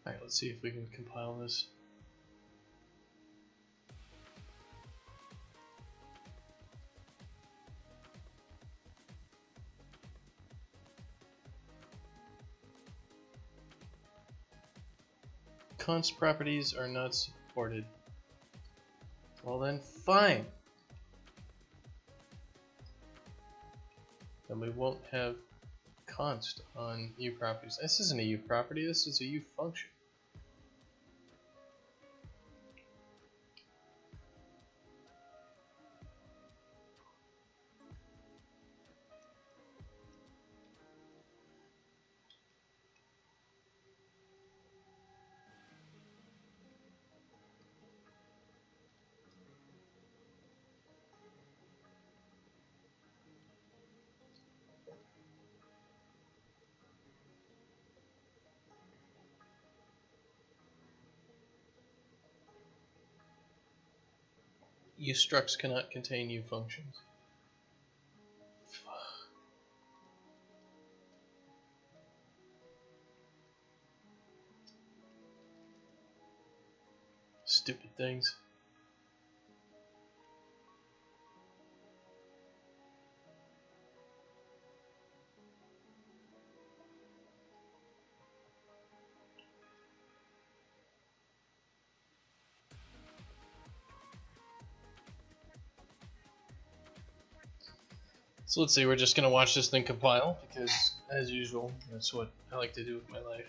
Alright, let's see if we can compile this. Const properties are not supported. Well then, fine. Then we won't have const on U properties. This isn't a U property, this is a U function. U structs cannot contain U functions. Stupid things. So let's see, we're just going to watch this thing compile, because, as usual, that's what I like to do with my life.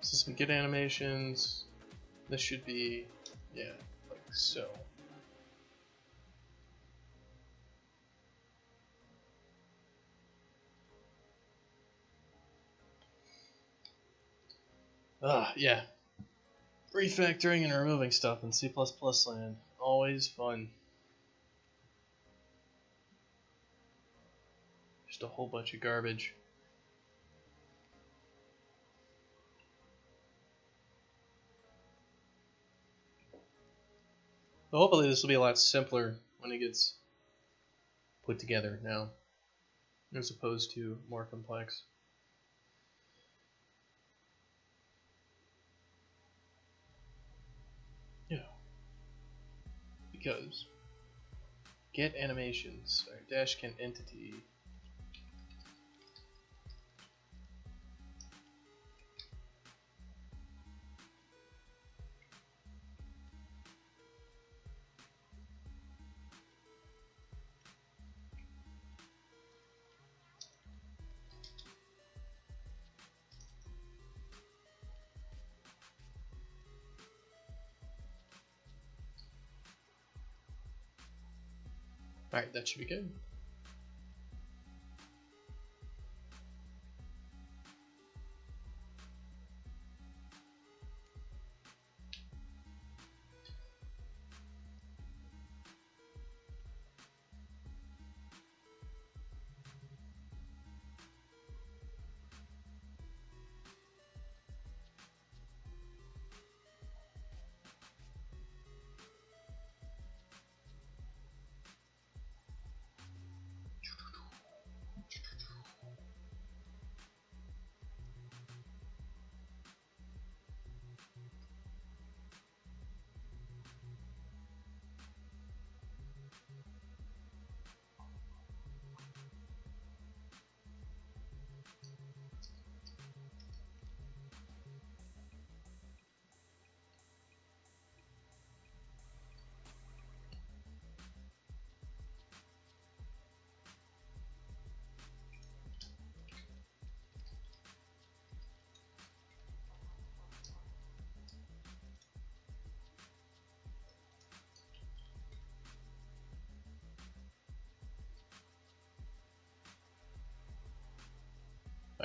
So some get animations. This should be, yeah, like so. Yeah. Refactoring and removing stuff in C++ land. Always fun. Just a whole bunch of garbage. But hopefully this will be a lot simpler when it gets put together now, as opposed to more complex. Yeah. Because get animations, or Dashkin entity. Alright, that should be good.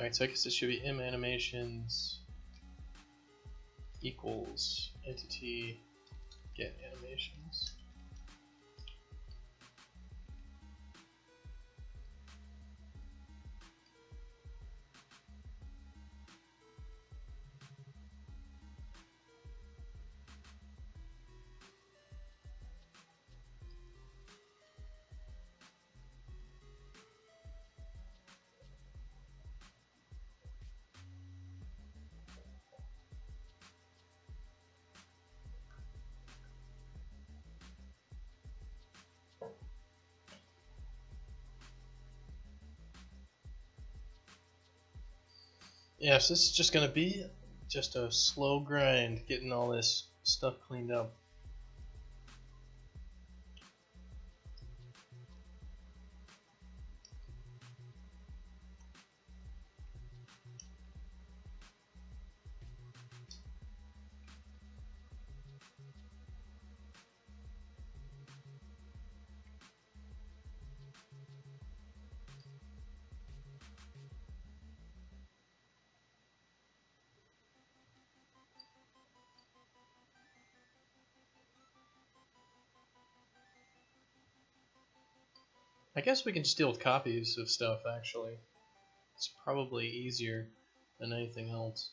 Alright, so I guess it should be animations equals entity get animations. Yeah, so this is just going to be just a slow grind getting all this stuff cleaned up. I guess we can just deal with copies of stuff, actually. It's probably easier than anything else.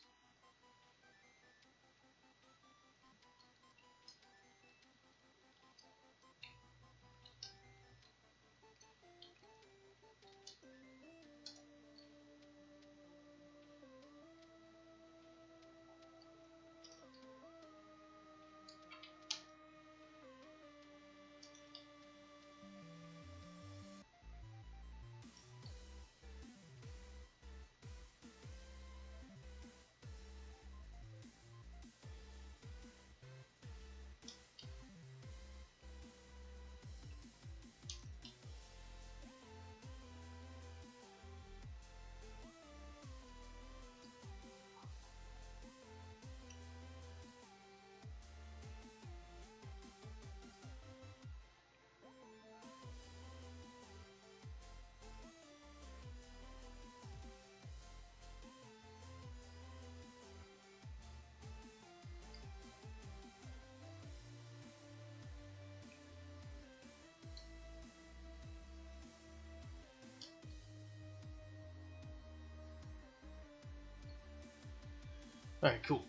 Alright, cool.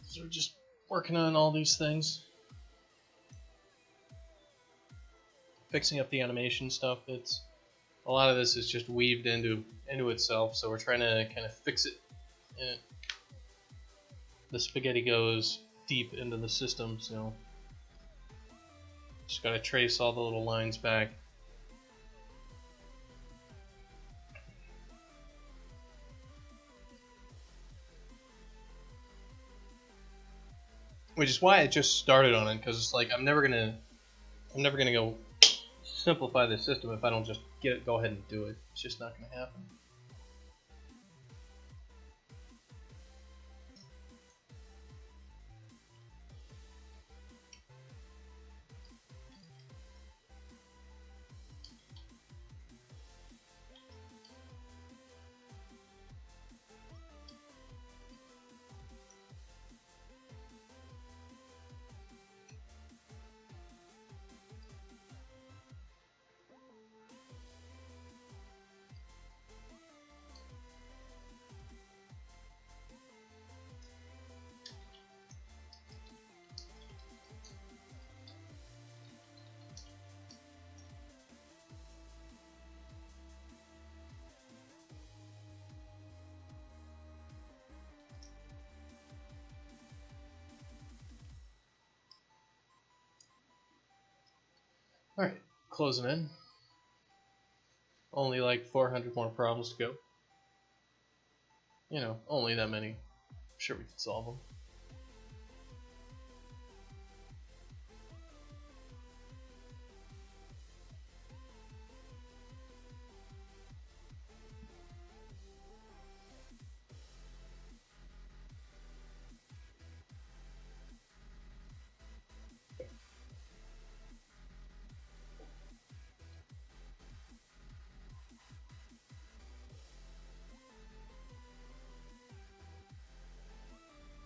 So we're just working on all these things. Fixing up the animation stuff. It's a lot of this is just weaved into itself, so we're trying to kind of fix it. And the spaghetti goes deep into the system, so just gotta trace all the little lines back. Which is why I just started on it, because it's like I'm never gonna go simplify the system if I don't just go ahead and do it. It's just not gonna happen. Alright, closing in. Only like 400 more problems to go. You know, only that many. I'm sure we can solve them.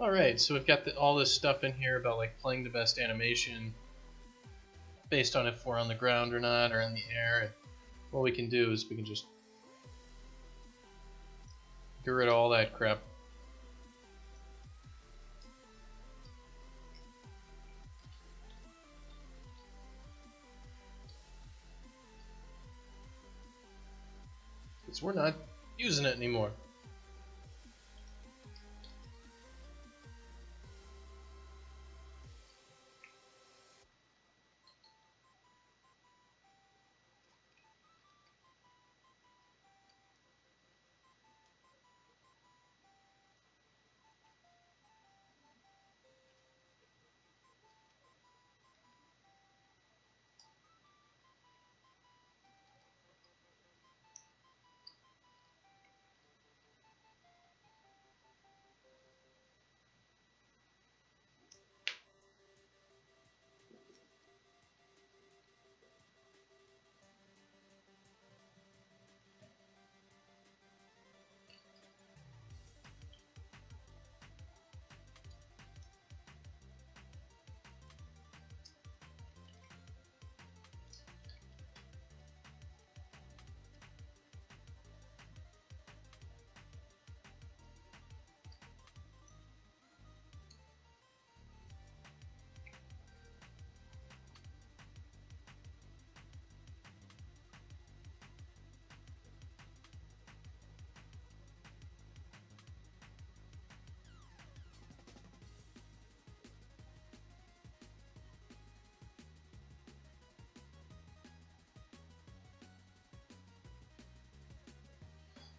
Alright, so we've got all this stuff in here about like playing the best animation based on if we're on the ground or not, or in the air. And what we can do is we can just get rid of all that crap. Because we're not using it anymore.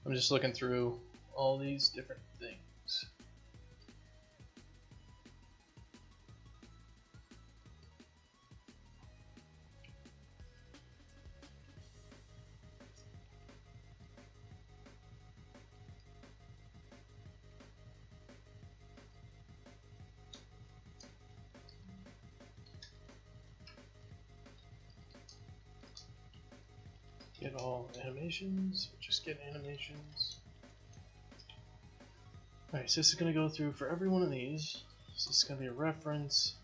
I'm just looking through all these different things. Get all animations, just get animations. Alright, so this is going to go through for every one of these. So this is going to be a reference.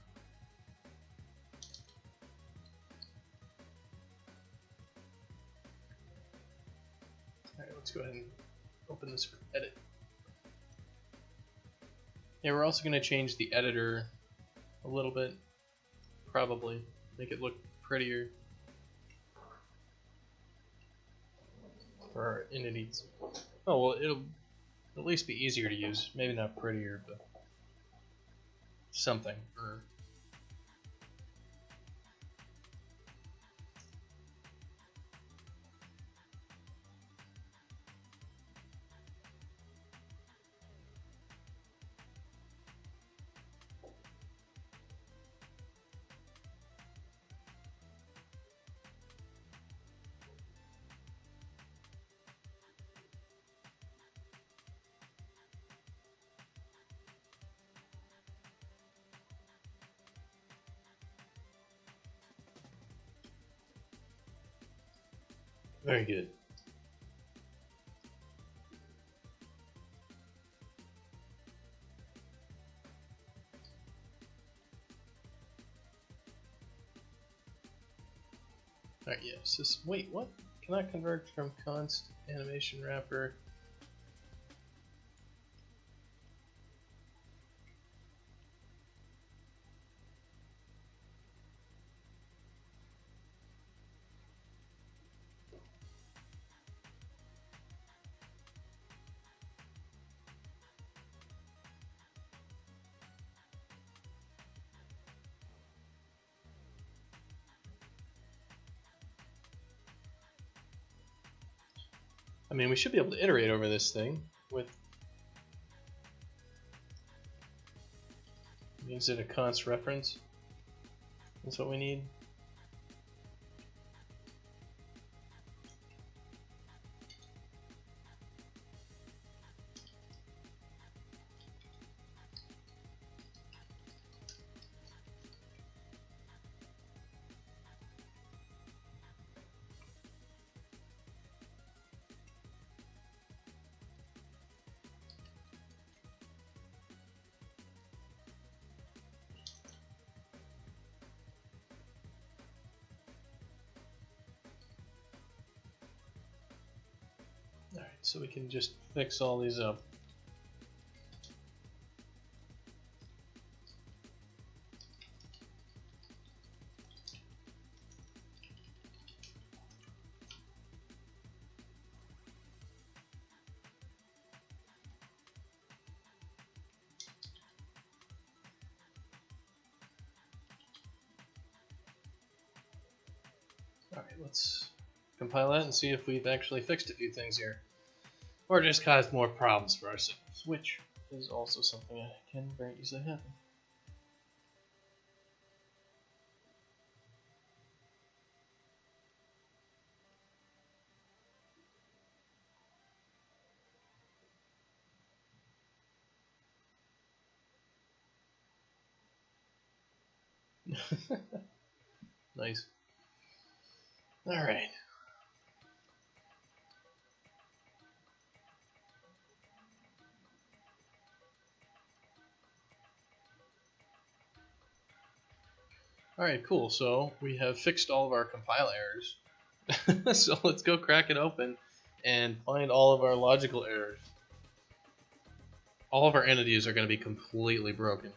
Alright, let's go ahead and open this for edit. Yeah, we're also going to change the editor a little bit, probably, make it look prettier for our entities. Oh, well, it'll at least be easier to use. Maybe not prettier, but something. Very good. Alright, yes. This, wait, what? Cannot convert from const animation wrapper. I mean, we should be able to iterate over this thing with. Is it a const reference? That's what we need. so we can just fix all these up. Alright, let's compile that and see if we've actually fixed a few things here. Or just caused more problems for ourselves, which is also something that can very easily happen. Nice. Alright. Alright, cool. So we have fixed all of our compile errors. So let's go crack it open and find all of our logical errors. All of our entities are going to be completely broken.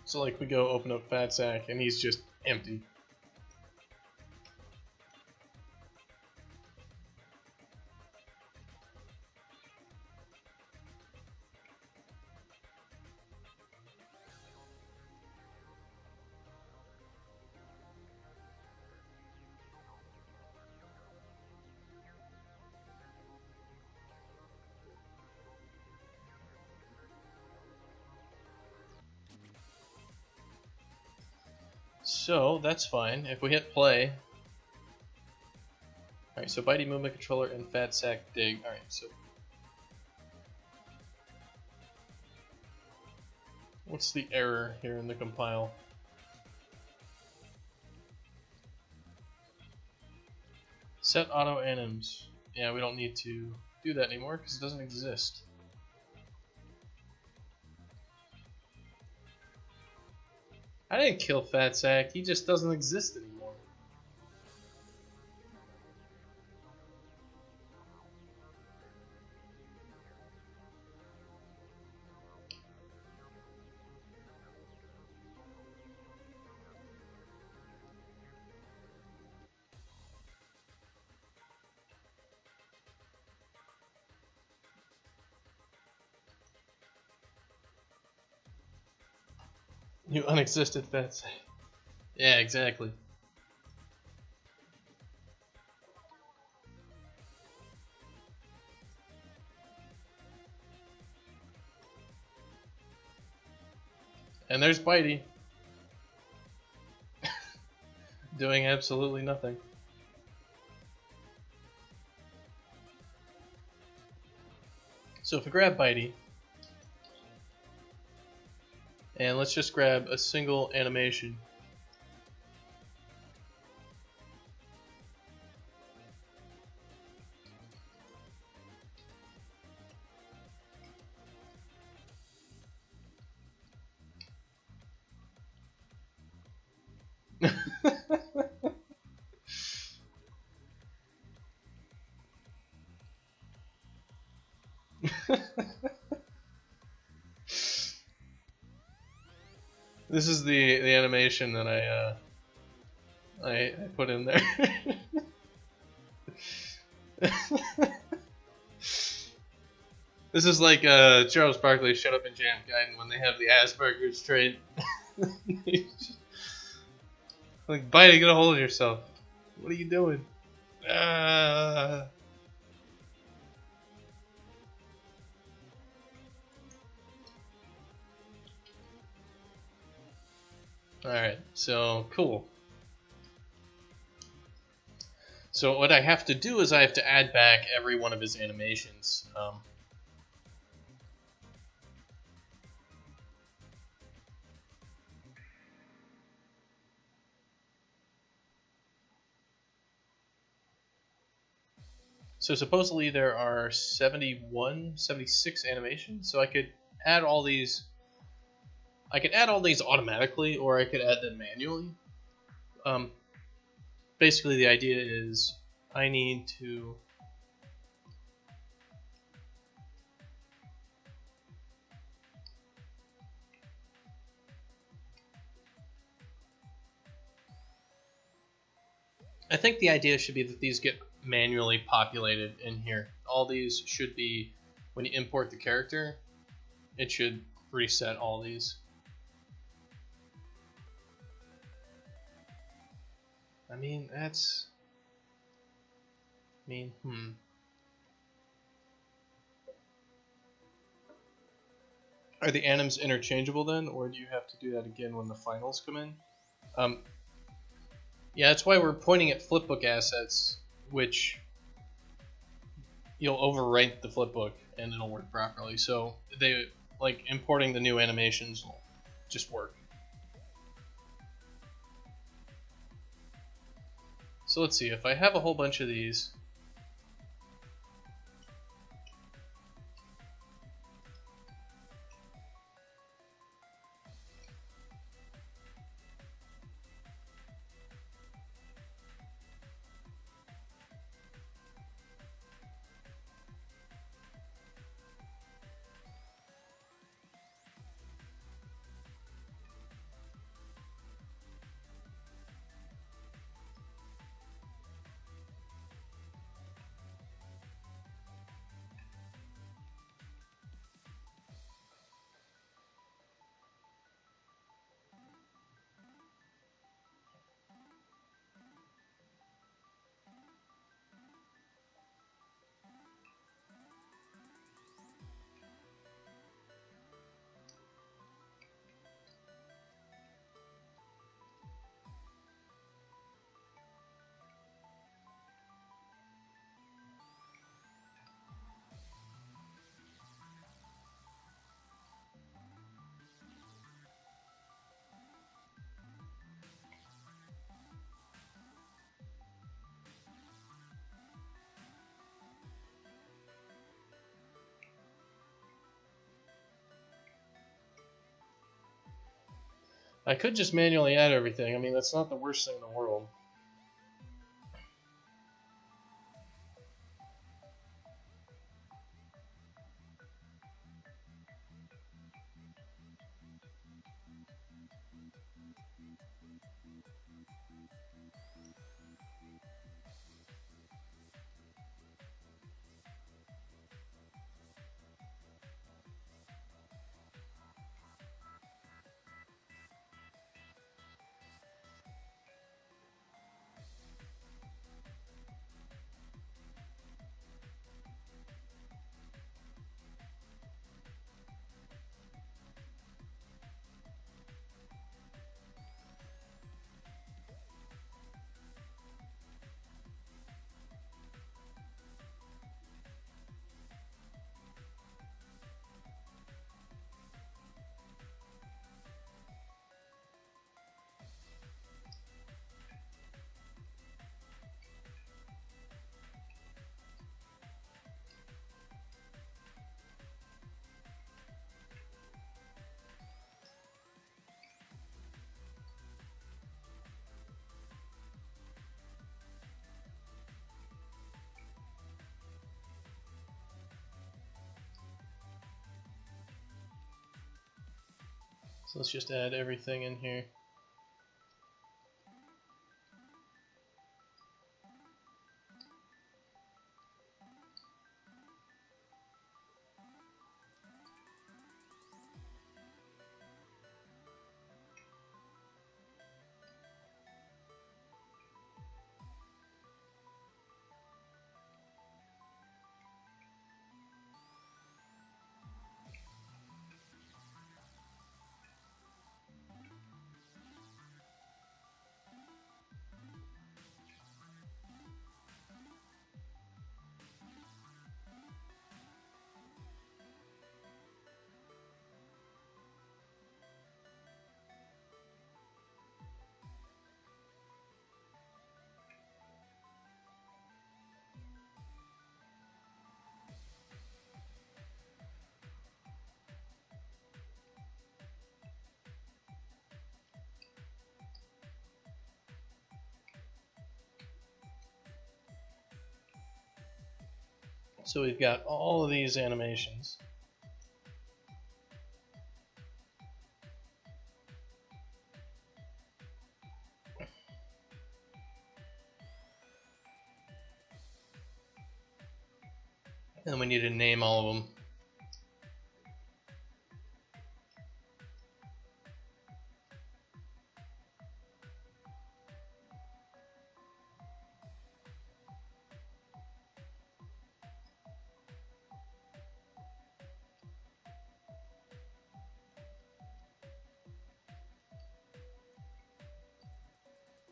So like we go open up Fat Sack and he's just empty. So that's fine. If we hit play. Alright, so Bitey Movement Controller and Fat Sack Dig. Alright, so what's the error here in the compile? Set auto anims. Yeah, we don't need to do that anymore because it doesn't exist. I didn't kill Fat Sack, he just doesn't exist anymore. You unexisted Fat Sack. Yeah, exactly. And there's Bitey. Doing absolutely nothing. So if we grab Bitey, and let's just grab a single animation. This is the animation that I put in there. This is like Charles Barkley Shut Up and Jam Guide when they have the Asperger's trait. Like, Bitey, get a hold of yourself. What are you doing? Alright, so cool. So what I have to do is I have to add back every one of his animations. So supposedly there are 71, 76 animations, so I could add all these. I could add all these automatically, or I could add them manually. Um, Basically, the idea is I need to. I think the idea should be that these get manually populated in here. All these should be, when you import the character, it should reset all these. I mean, that's. I mean, Are the anims interchangeable then, or do you have to do that again when the finals come in? Um, yeah, that's why we're pointing at flipbook assets, which you'll overwrite the flipbook and it'll work properly. So they like importing the new animations will just work. So let's see, if I have a whole bunch of these, I could just manually add everything. I mean, that's not the worst thing in the world. So let's just add everything in here. So we've got all of these animations. And we need to name all of them.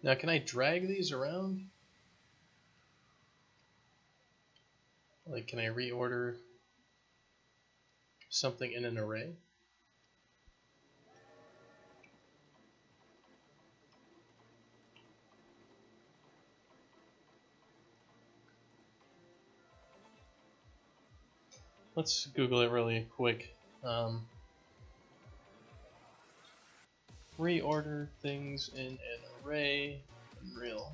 Now, can I drag these around? Like, can I reorder something in an array? Let's Google it really quick. Reorder things in an array, Unreal.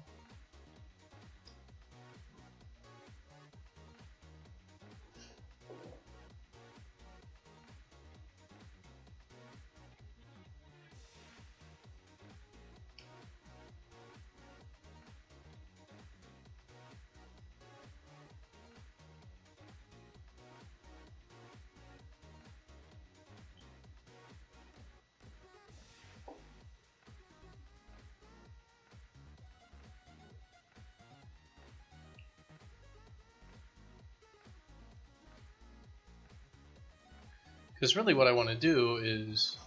Because really what I want to do is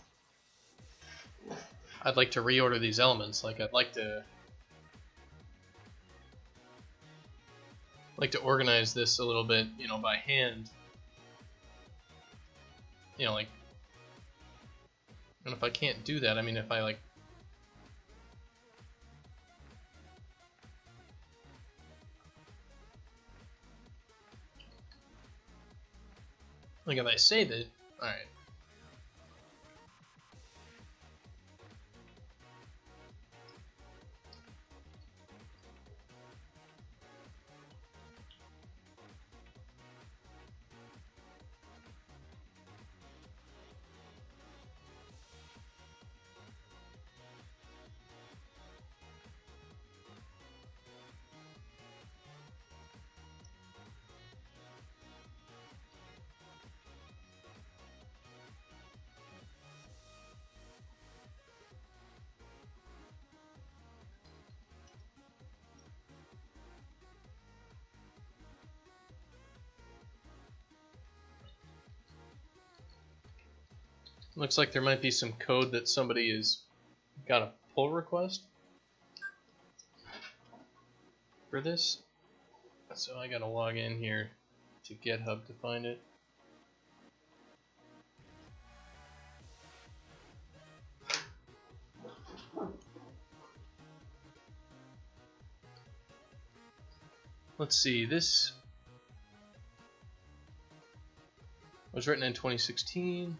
I'd like to reorder these elements. Like I'd like to organize this a little bit, you know, by hand. You know, like, and if I can't do that, I mean, if I like if I save it, all right. Looks like there might be some code that somebody has got a pull request for this. So I gotta log in here to GitHub to find it. Let's see, this was written in 2016.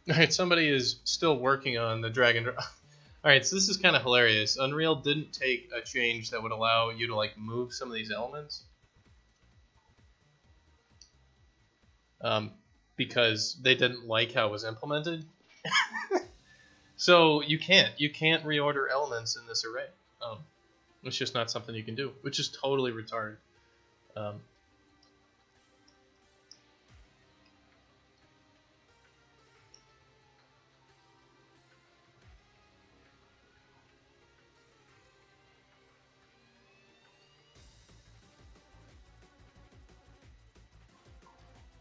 Alright, somebody is still working on the drag and drop. Alright, so this is kind of hilarious. Unreal didn't take a change that would allow you to like move some of these elements. Because they didn't like how it was implemented. So you can't reorder elements in this array. It's just not something you can do, which is totally retarded.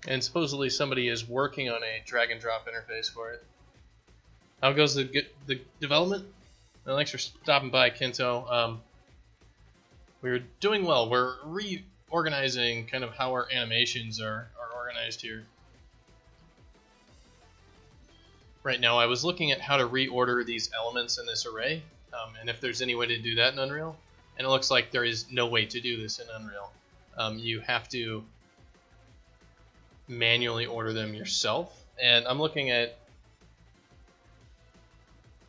And supposedly somebody is working on a drag and drop interface for it. How goes the development? Well, thanks for stopping by, Kinto. We're doing well. We're reorganizing kind of how our animations are organized here. Right now, I was looking at how to reorder these elements in this array, and if there's any way to do that in Unreal. And it looks like there is no way to do this in Unreal. You have to manually order them yourself. And I'm looking at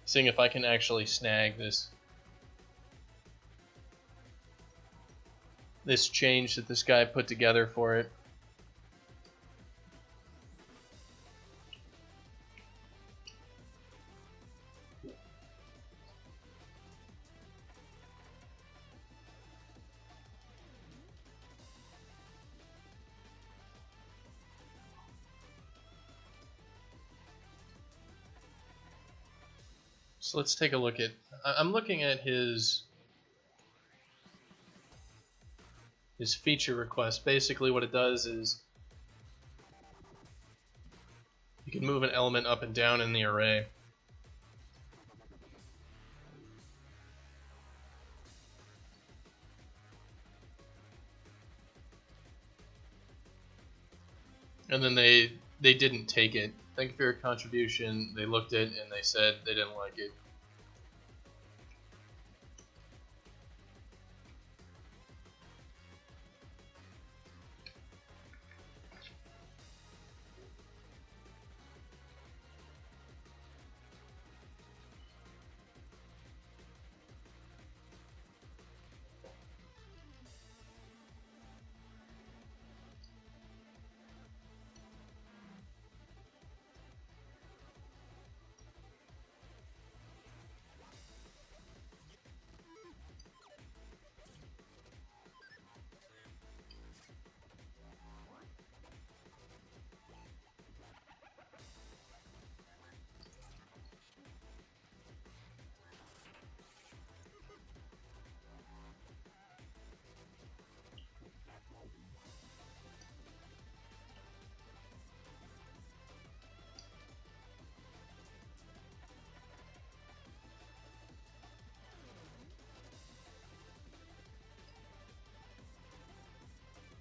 seeing if I can actually snag this change that this guy put together for it. So let's take a look at. I'm looking at his feature request. Basically, what it does is you can move an element up and down in the array. And then they didn't take it. Thank you for your contribution. They looked at it and they said they didn't like it.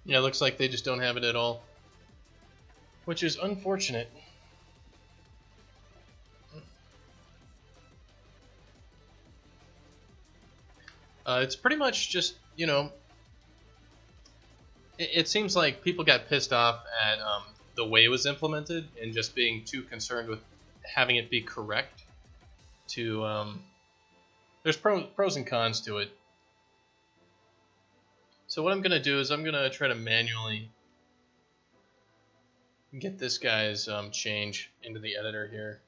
Yeah, it looks like they just don't have it at all, which is unfortunate. It's pretty much just, it seems like people got pissed off at the way it was implemented and just being too concerned with having it be correct. There's pros and cons to it. So what I'm going to do is I'm going to try to manually get this guy's change into the editor here.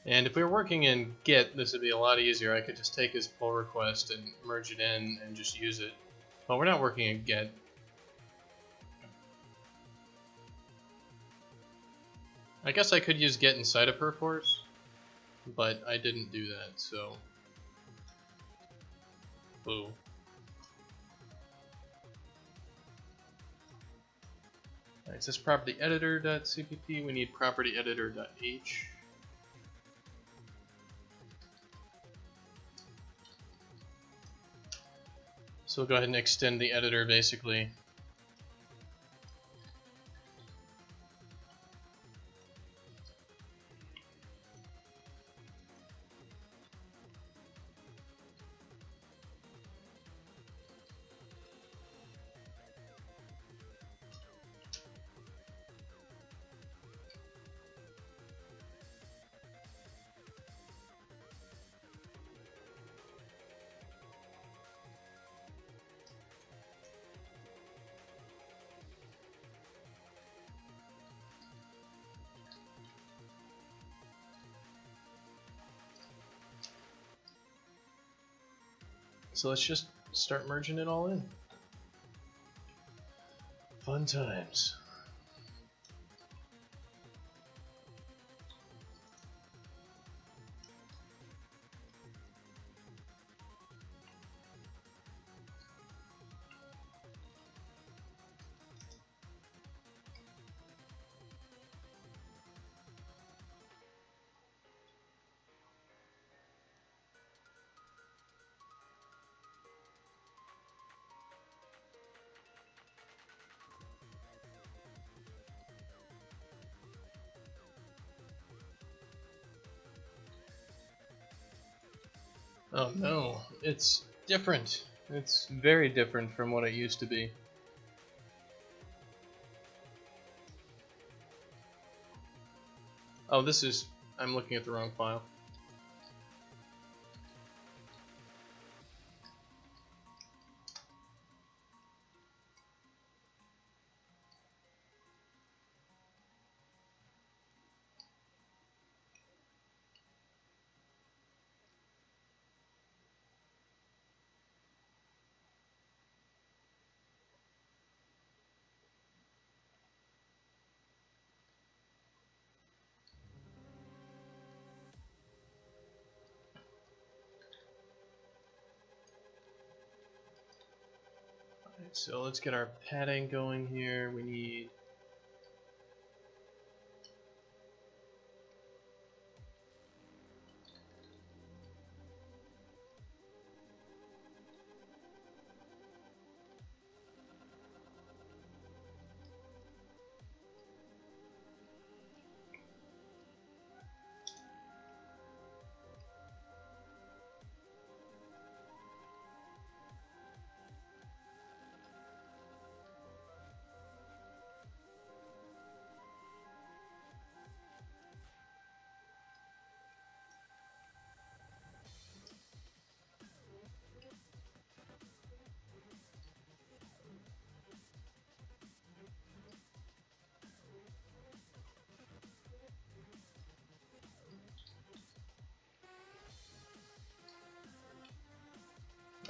And if we were working in Git, this would be a lot easier. I could just take his pull request and merge it in and just use it. But we're not working in Git. I guess I could use Git inside of Perforce, but I didn't do that, so boo. Alright, it says property editor.cpp. We need property editor.h. So we'll go ahead and extend the editor basically. So let's just start merging it all in. Fun times. Oh no, it's different. It's very different from what it used to be. Oh, I'm looking at the wrong file. Alright, so let's get our padding going here. We need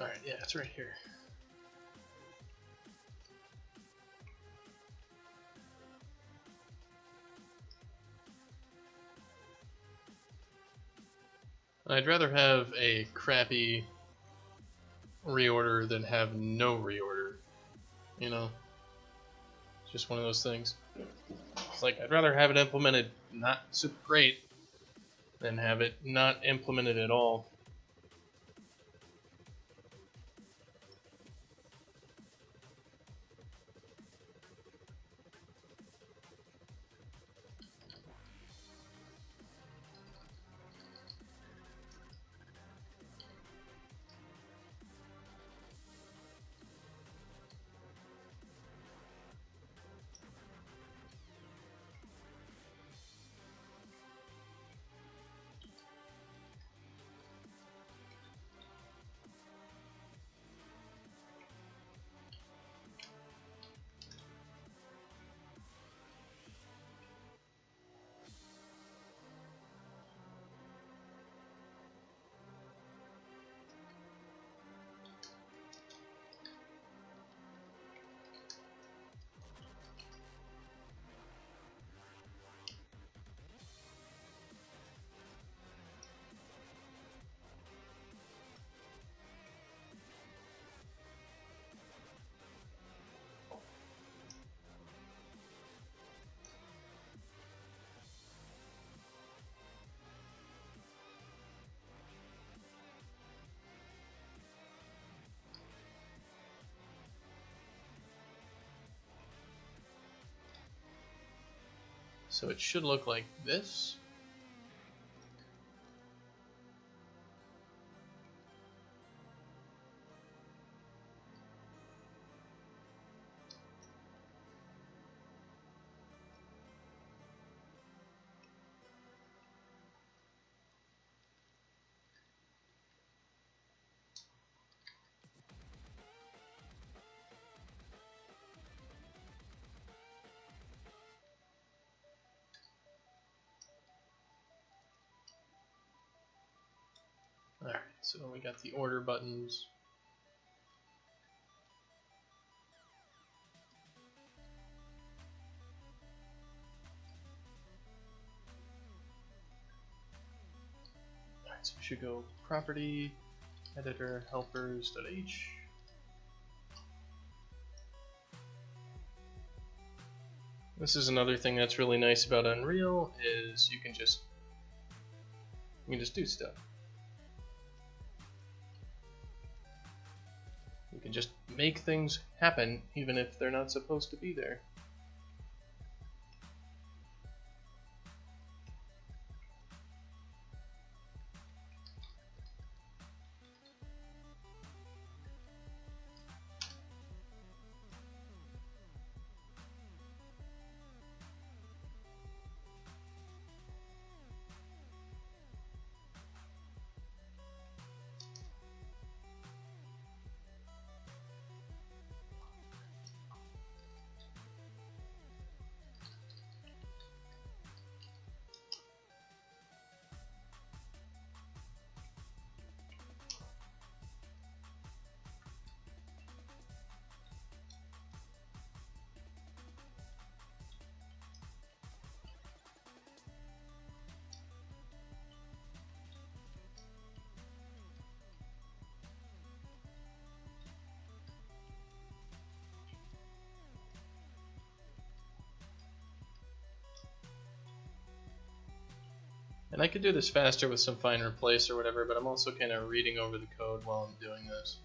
Alright, yeah, it's right here. I'd rather have a crappy reorder than have no reorder. You know? It's just one of those things. It's like, I'd rather have it implemented not super great than have it not implemented at all. So it should look like this. Alright, so we got the order buttons. Alright, so we should go property, editor, helpers.h. This is another thing that's really nice about Unreal is you can just do stuff. You can just make things happen even if they're not supposed to be there. And I could do this faster with some fine replace or whatever, but I'm also kind of reading over the code while I'm doing this.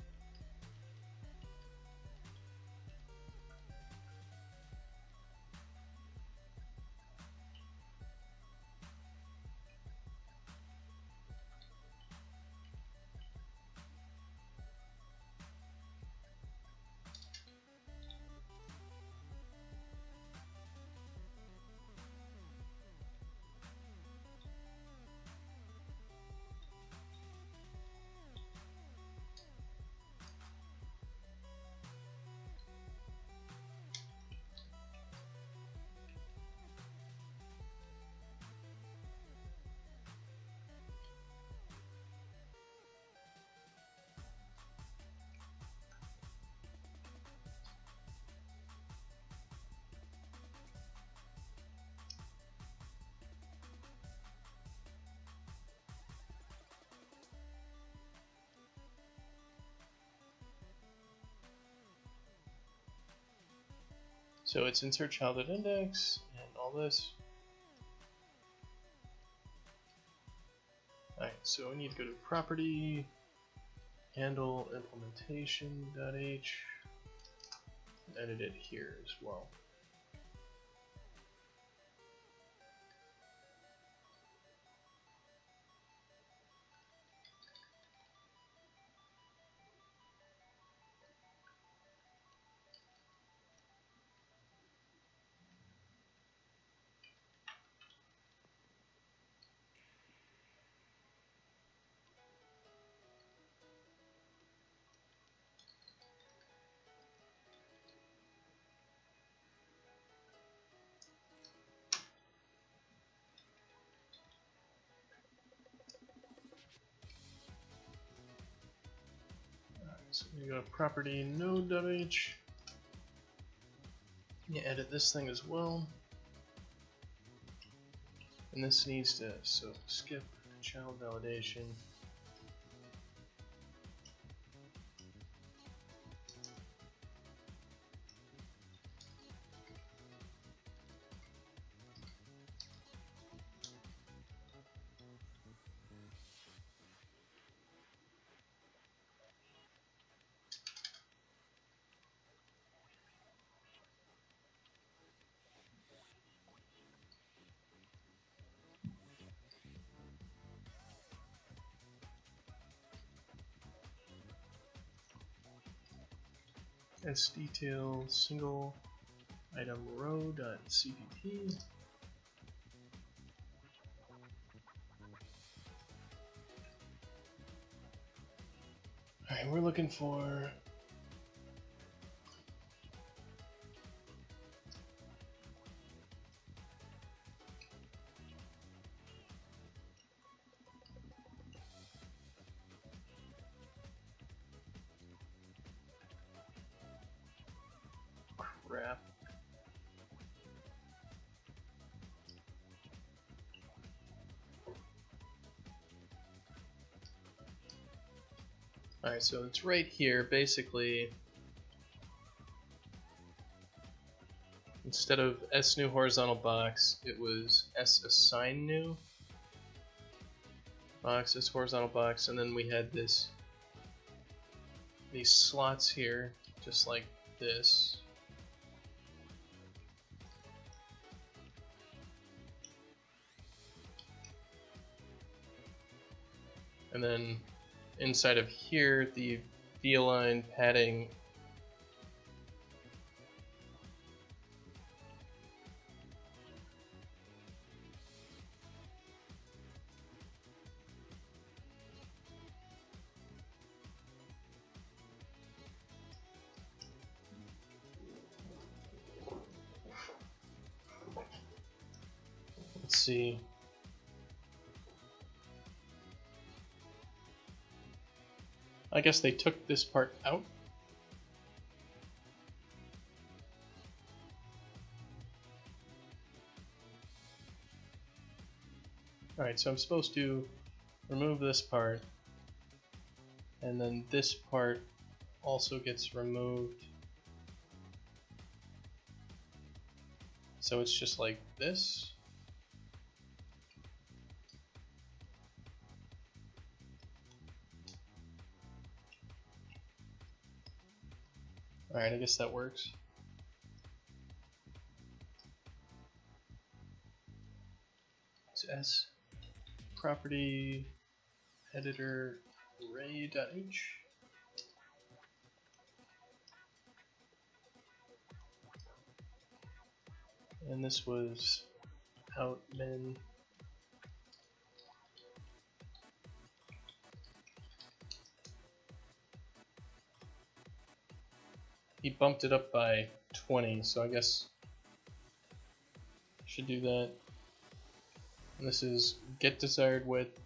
So it's insert childhood index and all this. Alright, so we need to go to property, handle implementation.h, and edit it here as well. So we go to property node.h. You edit this thing as well. And this needs to, so skip child validation. sdetail single item row.cpp. Alright, we're looking for crap. Alright, so it's right here. Basically, instead of s new horizontal box, it was s assign new box, s horizontal box, and then we had these slots here, just like this. And then inside of here, the v-align padding let's see. I guess they took this part out. Alright, so I'm supposed to remove this part, and then this part also gets removed. So it's just like this. Alright, I guess that works. So S property editor array.h. And this was outmin. He bumped it up by 20, so I guess I should do that. And this is get desired width.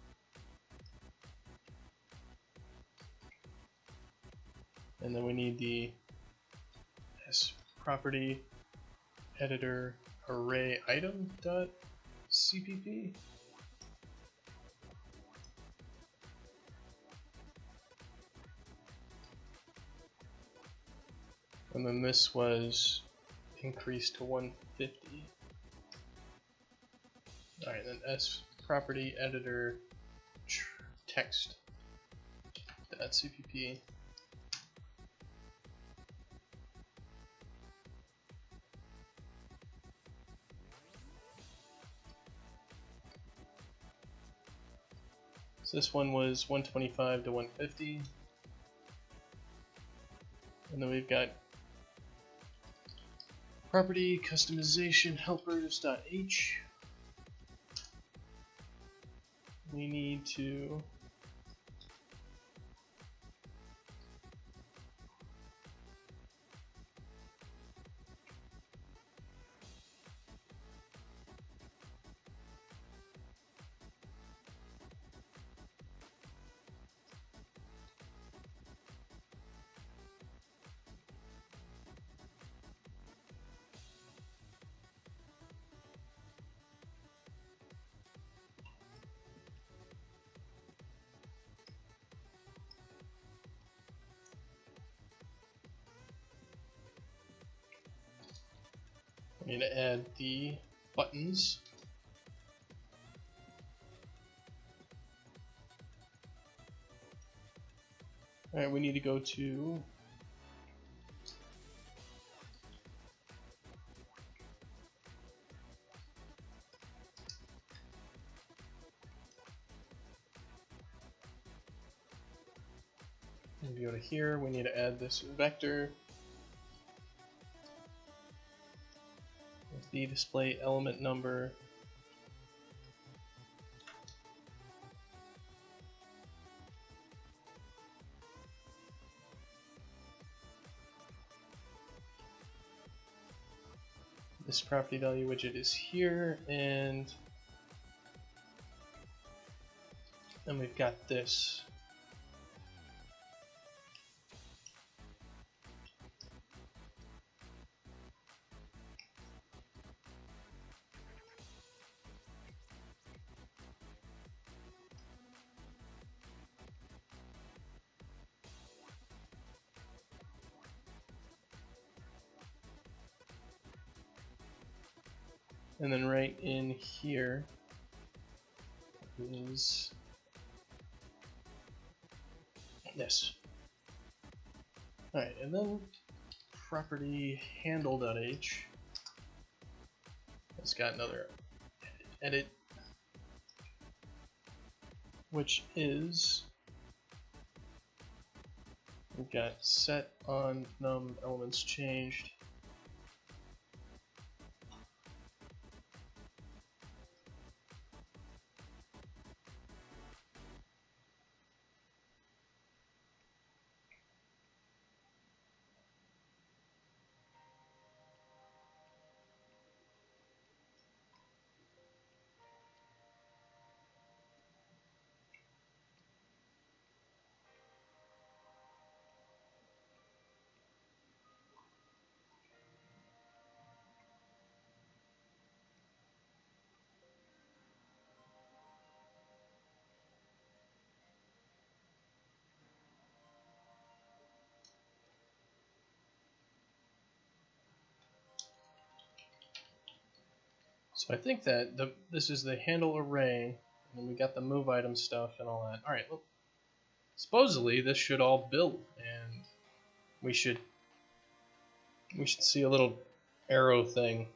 And then we need the S property editor array item dot cpp. And then this was increased to 150. Alright, then S property editor text dot cpp. So this one was 125 to 150. And then we've got property customization helpers.h. We need to add the buttons. Alright, we need to go to here, we need to add this vector. the display element number. This property value widget is here, and then we've got this. And then right in here is this. Alright, and then property handle.h has got another edit, which is, we've got set on num elements changed. So I think that this is the handle array, and then we got the move item stuff and all that. Alright, well, supposedly this should all build, and we should see a little arrow thing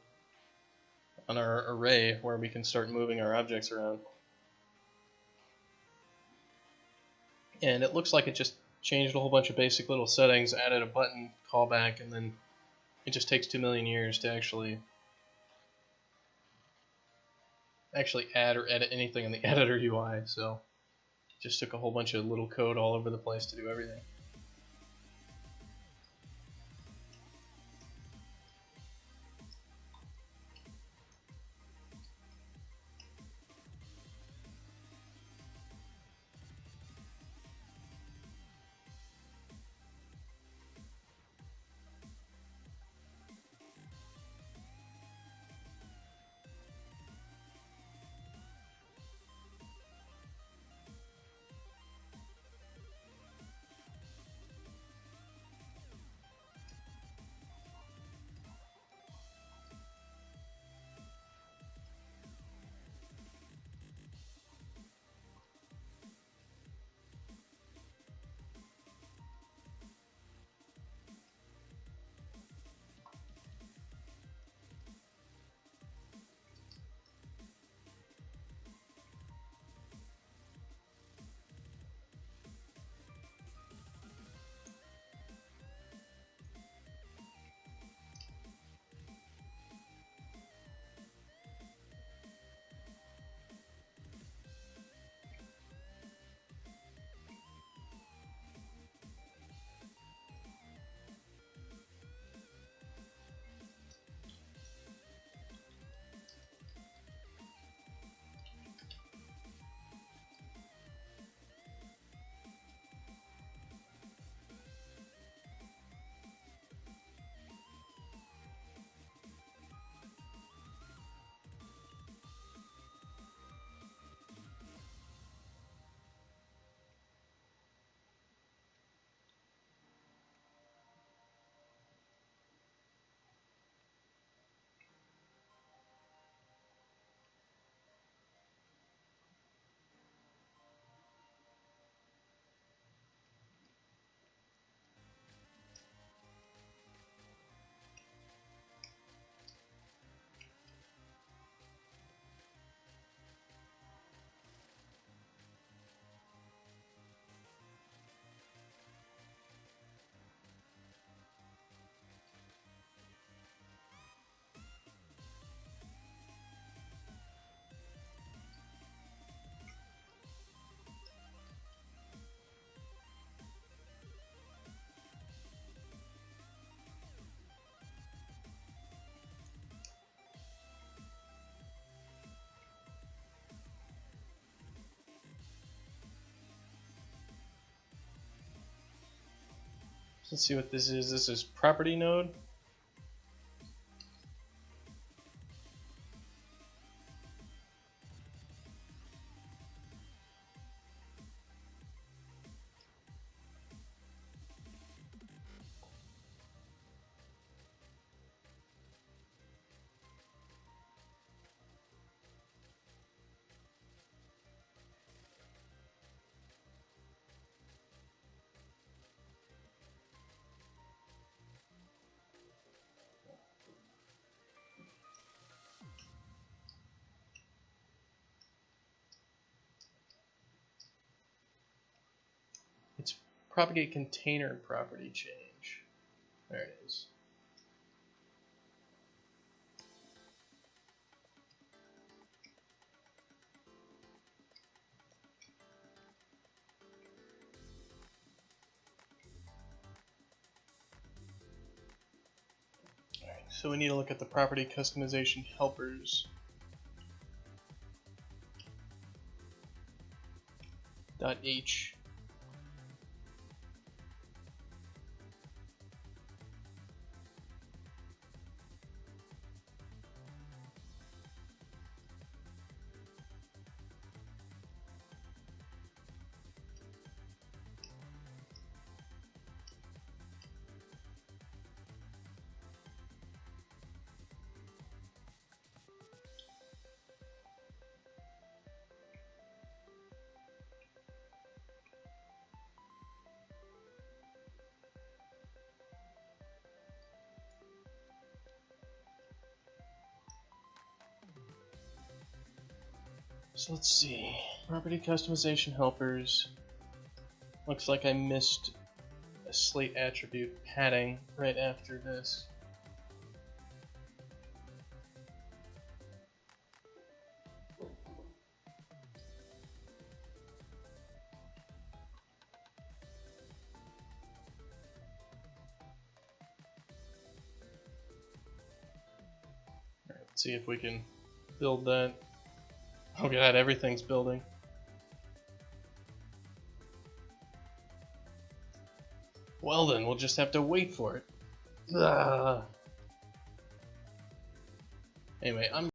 on our array where we can start moving our objects around. And it looks like it just changed a whole bunch of basic little settings, added a button callback, and then it just takes 2 million years to actually add or edit anything in the editor UI. So it just took a whole bunch of little code all over the place to do everything. Let's see what this is. This is property node. It's propagate container property change. There it is. Alright, so we need to look at the property customization helpers. .h. So let's see, property customization helpers. Looks like I missed a slate attribute padding right after this. Alright, let's see if we can build that. Oh god, everything's building. Well then, we'll just have to wait for it. Anyway, I'm